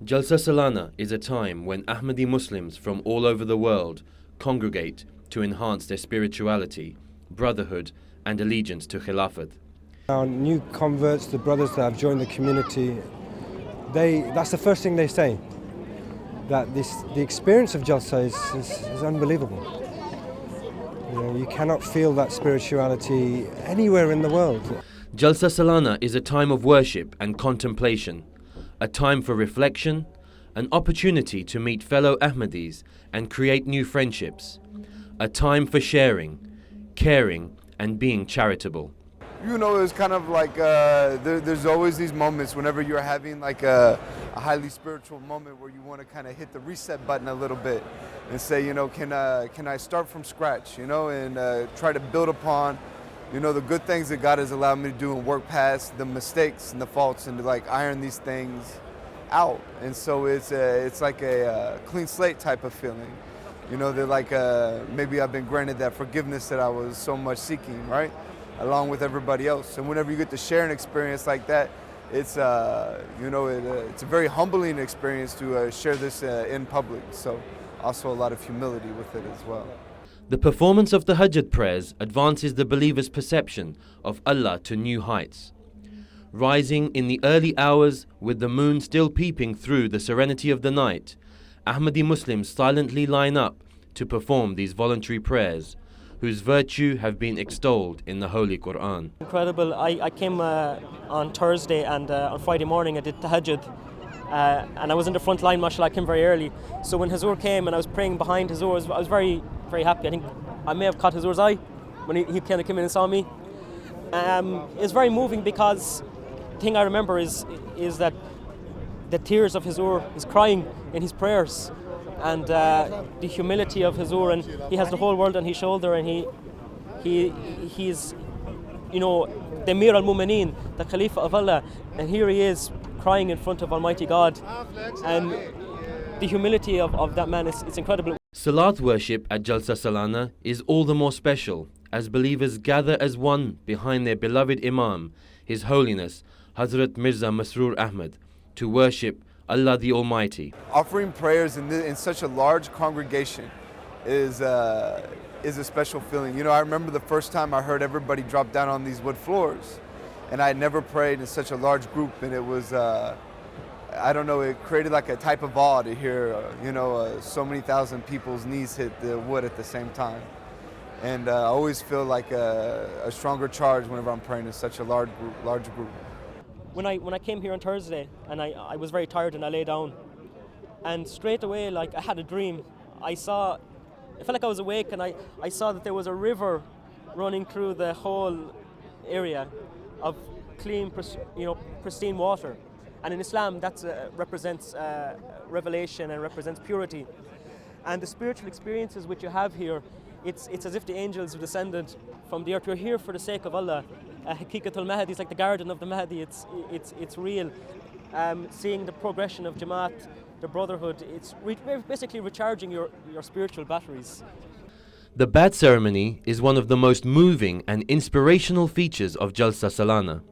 Jalsa Salana is a time when Ahmadi Muslims from all over the world congregate to enhance their spirituality, brotherhood and allegiance to Khilafat. Our new converts, the brothers that have joined the community, that's the first thing they say, that the experience of Jalsa is unbelievable. You cannot feel that spirituality anywhere in the world. Jalsa Salana is a time of worship and contemplation, a time for reflection, an opportunity to meet fellow Ahmadis and create new friendships, a time for sharing, caring and being charitable. You know, it's kind of like there's always these moments whenever you're having like a highly spiritual moment where you want to kind of hit the reset button a little bit and say, you know, can I start from scratch, you know, and try to build upon, you know, the good things that God has allowed me to do and work past the mistakes and the faults and to like iron these things out. And so it's like a clean slate type of feeling, you know, that like maybe I've been granted that forgiveness that I was so much seeking, right? Along with everybody else. And whenever you get to share an experience like that, it's you know, it's a very humbling experience to share this in public. So also a lot of humility with it as well. The performance of the Hajjat prayers advances the believer's perception of Allah to new heights. Rising in the early hours with the moon still peeping through the serenity of the night, Ahmadi Muslims silently line up to perform these voluntary prayers, whose virtue have been extolled in the Holy Quran. Incredible. I came on Thursday and on Friday morning I did Tahajjud and I was in the front line, mashallah. I came very early. So when Hazur came and I was praying behind Hazur, I was very, very happy. I think I may have caught Hazur's eye when he kind of came in and saw me. It's very moving because the thing I remember is that the tears of Hazur, is crying in his prayers. And the humility of Hazur, and he has the whole world on his shoulder, and he's, you know, the Amir al-Mu'mineen, the Khalifa of Allah, and here he is crying in front of Almighty God, and the humility of that man is incredible. Salat worship at Jalsa Salana is all the more special as believers gather as one behind their beloved Imam, His Holiness Hazrat Mirza Masroor Ahmad, to worship Allah the Almighty. Offering prayers in such a large congregation is a special feeling. You know, I remember the first time I heard everybody drop down on these wood floors, and I had never prayed in such a large group, and it was, I don't know, it created like a type of awe to hear, you know, so many thousand people's knees hit the wood at the same time. And I always feel like a stronger charge whenever I'm praying in such a large group. When I came here on Thursday and I was very tired and I lay down, and straight away, like, I had a dream. I felt like I was awake, and I saw that there was a river running through the whole area of clean, pristine water. And in Islam, that represents revelation and represents purity. And the spiritual experiences which you have here, it's as if the angels have descended from the earth. We're here for the sake of Allah. Hadeeqa-tul-mahdi is like the garden of the Mahdi. It's real. Seeing the progression of Jamaat, the brotherhood, it's basically recharging your spiritual batteries. The Bad ceremony is one of the most moving and inspirational features of Jalsa Salana.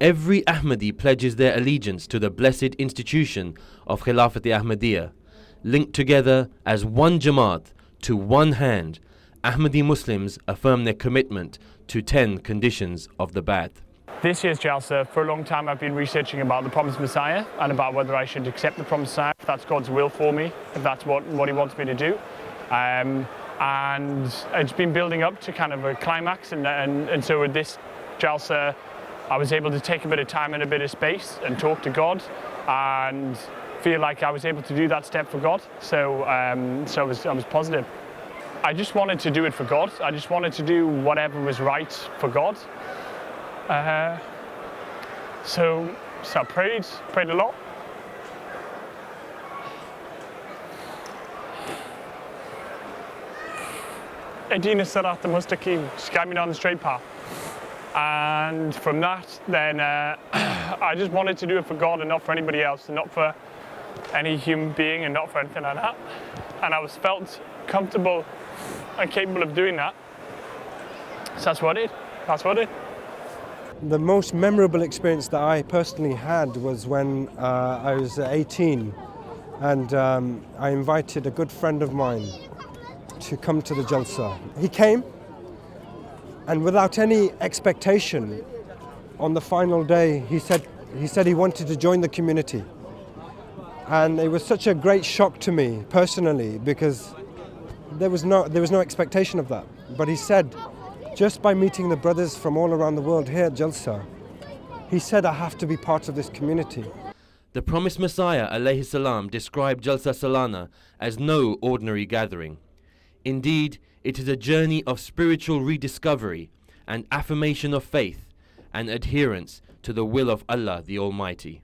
Every Ahmadi pledges their allegiance to the blessed institution of Khilafat-e-Ahmadiyya. Linked together as one Jamaat, to one hand, Ahmadi Muslims affirm their commitment to 10 conditions of the Ba'ath. This year's Jalsa, for a long time I've been researching about the promised Messiah and about whether I should accept the promised Messiah, if that's God's will for me, if that's what he wants me to do. And it's been building up to kind of a climax, and so with this Jalsa, I was able to take a bit of time and a bit of space and talk to God and feel like I was able to do that step for God. So I was positive. I just wanted to do it for God. I just wanted to do whatever was right for God. So I prayed a lot. Adina Sarat the Mustaqim, just guide me down the straight path. And from that, then I just wanted to do it for God and not for anybody else, and not for any human being, and not for anything like that. And I felt comfortable and capable of doing that. So that's what I did. The most memorable experience that I personally had was when I was 18 and I invited a good friend of mine to come to the Jalsa. He came, and without any expectation, on the final day he said he wanted to join the community. And it was such a great shock to me personally, because there was no expectation of that. But he said, just by meeting the brothers from all around the world here at Jalsa, he said, I have to be part of this community. The promised Messiah alayhi salam described Jalsa Salana as no ordinary gathering. Indeed, it is a journey of spiritual rediscovery and affirmation of faith and adherence to the will of Allah the Almighty.